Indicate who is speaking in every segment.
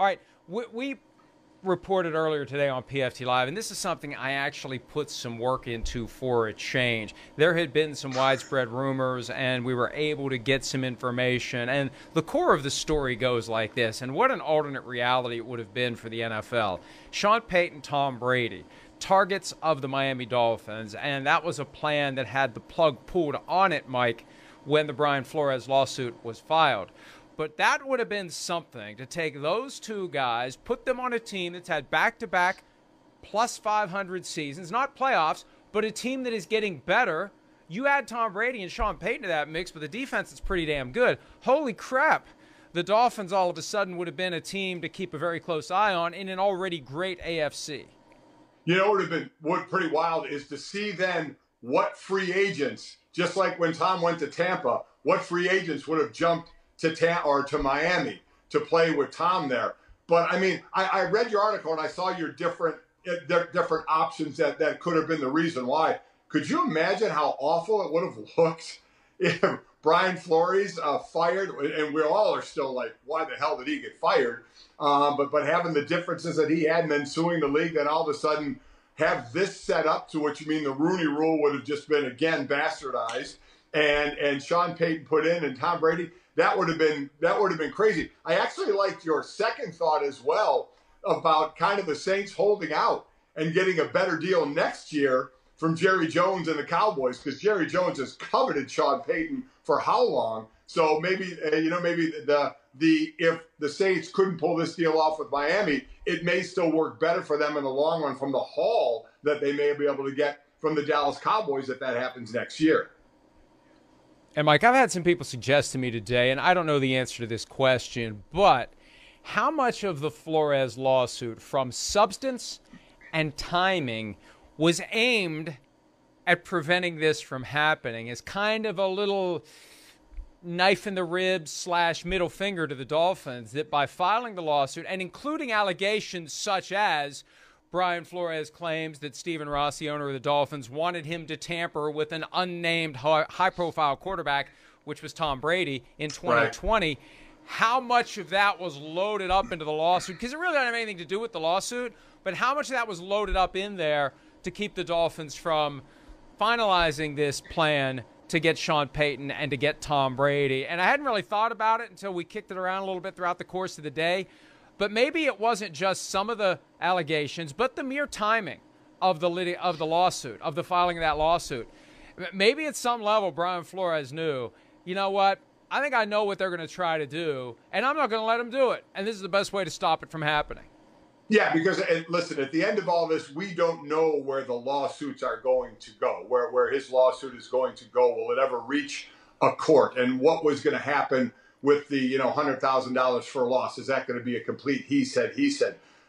Speaker 1: All right, we reported earlier today on PFT Live, and this is something I actually put some work into for a change. There had been some widespread rumors, and we were able to get some information. And the core of the story goes like this, and what an alternate reality it would have been for the NFL. Sean Payton, Tom Brady, targets of the Miami Dolphins, and that was a plan that had the plug pulled on it, Mike, when the Brian Flores lawsuit was filed. But that would have been something to take those two guys, put them on a team that's had back-to-back plus 500 seasons, not playoffs, but a team that is getting better. You add Tom Brady and Sean Payton to that mix, but the defense is pretty damn good. Holy crap. The Dolphins all of a sudden would have been a team to keep a very close eye on in an already great AFC.
Speaker 2: You know what would have been pretty wild is to see then what free agents, just like when Tom went to Tampa, what free agents would have jumped to Miami to play with Tom there. But I mean, I read your article and I saw your different options that could have been the reason why. Could you imagine how awful it would have looked if Brian Flores fired? And we all are still like, why the hell did he get fired? But having the differences that he had and then suing the league, then all of a sudden have this set up to what you mean the Rooney Rule would have just been again bastardized, and Sean Payton put in and Tom Brady. That would have been crazy. I actually liked your second thought as well about kind of the Saints holding out and getting a better deal next year from Jerry Jones and the Cowboys, because Jerry Jones has coveted Sean Payton for how long? So maybe if the Saints couldn't pull this deal off with Miami, it may still work better for them in the long run from the haul that they may be able to get from the Dallas Cowboys if that happens next year.
Speaker 1: And, Mike, I've had some people suggest to me today, and I don't know the answer to this question, but how much of the Flores lawsuit, from substance and timing, was aimed at preventing this from happening as kind of a little knife in the ribs / middle finger to the Dolphins, that by filing the lawsuit and including allegations such as Brian Flores claims that Stephen Ross, the owner of the Dolphins, wanted him to tamper with an unnamed high-profile quarterback, which was Tom Brady, in 2020. Right. How much of that was loaded up into the lawsuit? Because it really didn't have anything to do with the lawsuit, but how much of that was loaded up in there to keep the Dolphins from finalizing this plan to get Sean Payton and to get Tom Brady? And I hadn't really thought about it until we kicked it around a little bit throughout the course of the day. But maybe it wasn't just some of the allegations, but the mere timing of the lawsuit, of the filing of that lawsuit. Maybe at some level Brian Flores knew, you know what, I think I know what they're going to try to do, and I'm not going to let them do it. And this is the best way to stop it from happening.
Speaker 2: Yeah, because, listen, at the end of all this, we don't know where the lawsuits are going to go, where his lawsuit is going to go. Will it ever reach a court? And what was going to happen with the, $100,000 for a loss? Is that going to be a complete he said?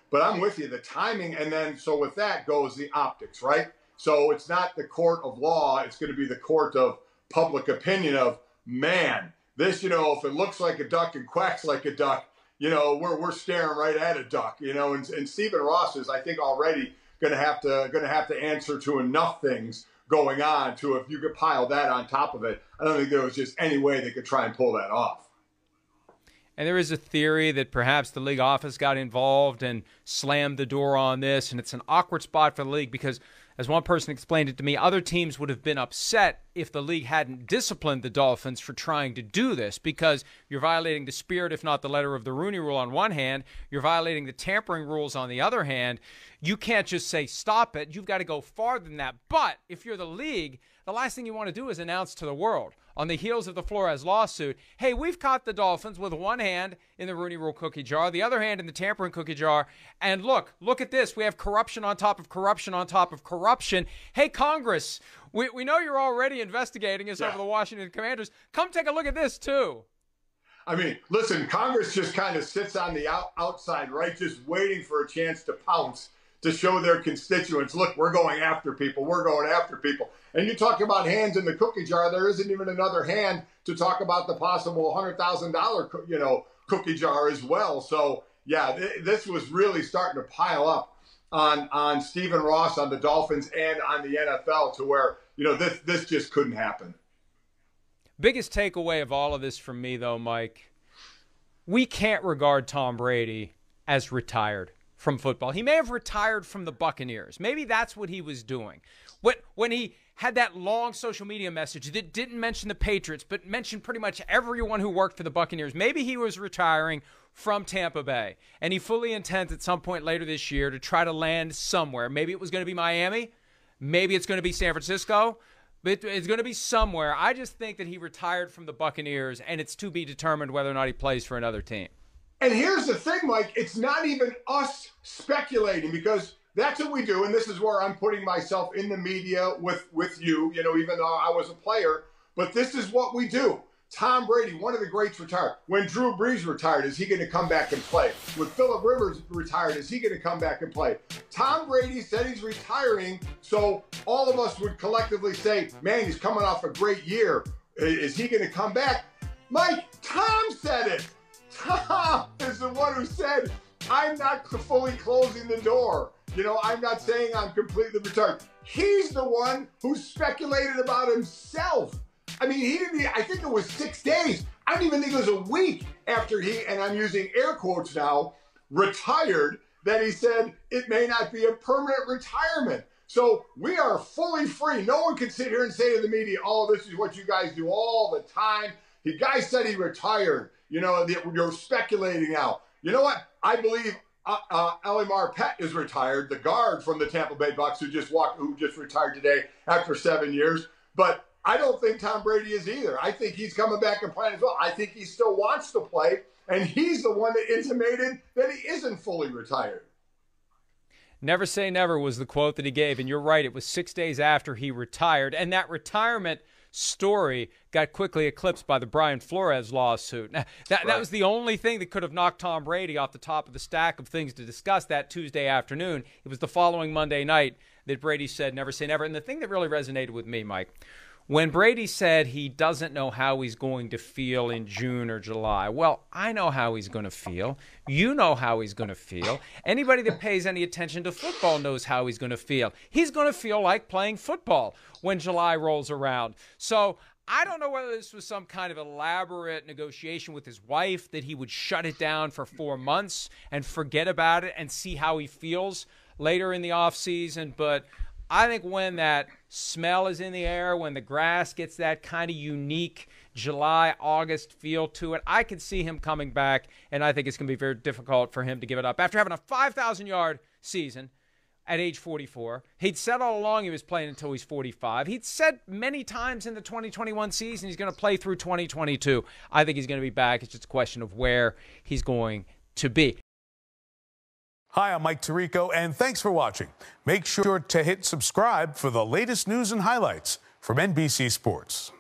Speaker 2: But I'm with you, the timing, and then so with that goes the optics, right? So it's not the court of law, it's going to be the court of public opinion of, man, this, if it looks like a duck and quacks like a duck, we're staring right at a duck, and Stephen Ross is, I think, already going to have to answer to enough things going on to, if you could pile that on top of it, I don't think there was just any way they could try and pull that off.
Speaker 1: And there is a theory that perhaps the league office got involved and slammed the door on this, and it's an awkward spot for the league because, as one person explained it to me, other teams would have been upset if the league hadn't disciplined the Dolphins for trying to do this, because you're violating the spirit, if not the letter, of the Rooney Rule on one hand, you're violating the tampering rules on the other hand. You can't just say stop it. You've got to go farther than that. But if you're the league, the last thing you want to do is announce to the world, on the heels of the Flores lawsuit, hey, we've caught the Dolphins with one hand in the Rooney Rule cookie jar, the other hand in the tampering cookie jar, and look at this. We have corruption on top of corruption on top of corruption. Hey, Congress, we know you're already investigating us over the Washington Commanders. Come take a look at this, too.
Speaker 2: I mean, listen, Congress just kind of sits on the outside, right, just waiting for a chance to pounce, to show their constituents, look, we're going after people. And you talk about hands in the cookie jar. There isn't even another hand to talk about the possible $100,000, cookie jar as well. So, yeah, this was really starting to pile up on Stephen Ross, on the Dolphins, and on the NFL to where, this just couldn't happen.
Speaker 1: Biggest takeaway of all of this from me, though, Mike, we can't regard Tom Brady as retired from football. He may have retired from the Buccaneers. Maybe that's what he was doing. When he had that long social media message that didn't mention the Patriots, but mentioned pretty much everyone who worked for the Buccaneers, maybe he was retiring from Tampa Bay. And he fully intends at some point later this year to try to land somewhere. Maybe it was going to be Miami. Maybe it's going to be San Francisco. But it's going to be somewhere. I just think that he retired from the Buccaneers, and it's to be determined whether or not he plays for another team.
Speaker 2: And here's the thing, Mike. It's not even us speculating, because that's what we do. And this is where I'm putting myself in the media with you, even though I was a player. But this is what we do. Tom Brady, one of the greats, retired. When Drew Brees retired, is he going to come back and play? When Phillip Rivers retired, is he going to come back and play? Tom Brady said he's retiring, so all of us would collectively say, man, he's coming off a great year. Is he going to come back? Mike, Tom said it. Tom is the one who said, I'm not fully closing the door. I'm not saying I'm completely retired. He's the one who speculated about himself. I mean, he didn't. I think it was 6 days. I don't even think it was a week after he, and I'm using air quotes now, retired, that he said it may not be a permanent retirement. So we are fully free. No one can sit here and say to the media, oh, this is what you guys do all the time. The guy said he retired. You're speculating now. You know what? I believe Elimar Pett is retired, the guard from the Tampa Bay Bucs who just retired today after 7 years. But I don't think Tom Brady is either. I think he's coming back and playing as well. I think he still wants to play, and he's the one that intimated that he isn't fully retired.
Speaker 1: Never say never was the quote that he gave, and you're right. It was 6 days after he retired, and that retirement story got quickly eclipsed by the Brian Flores lawsuit. Now, that was the only thing that could have knocked Tom Brady off the top of the stack of things to discuss that Tuesday afternoon. It was the following Monday night that Brady said, never say never. And the thing that really resonated with me, Mike, when Brady said he doesn't know how he's going to feel in June or July, well, I know how he's going to feel. You know how he's going to feel. Anybody that pays any attention to football knows how he's going to feel. He's going to feel like playing football when July rolls around. So I don't know whether this was some kind of elaborate negotiation with his wife that he would shut it down for 4 months and forget about it and see how he feels later in the offseason, but I think when that smell is in the air, when the grass gets that kind of unique July, August feel to it, I can see him coming back, and I think it's going to be very difficult for him to give it up. After having a 5,000-yard season at age 44, he'd said all along he was playing until he's 45. He'd said many times in the 2021 season he's going to play through 2022. I think he's going to be back. It's just a question of where he's going to be.
Speaker 3: Hi, I'm Mike Tirico, and thanks for watching. Make sure to hit subscribe for the latest news and highlights from NBC Sports.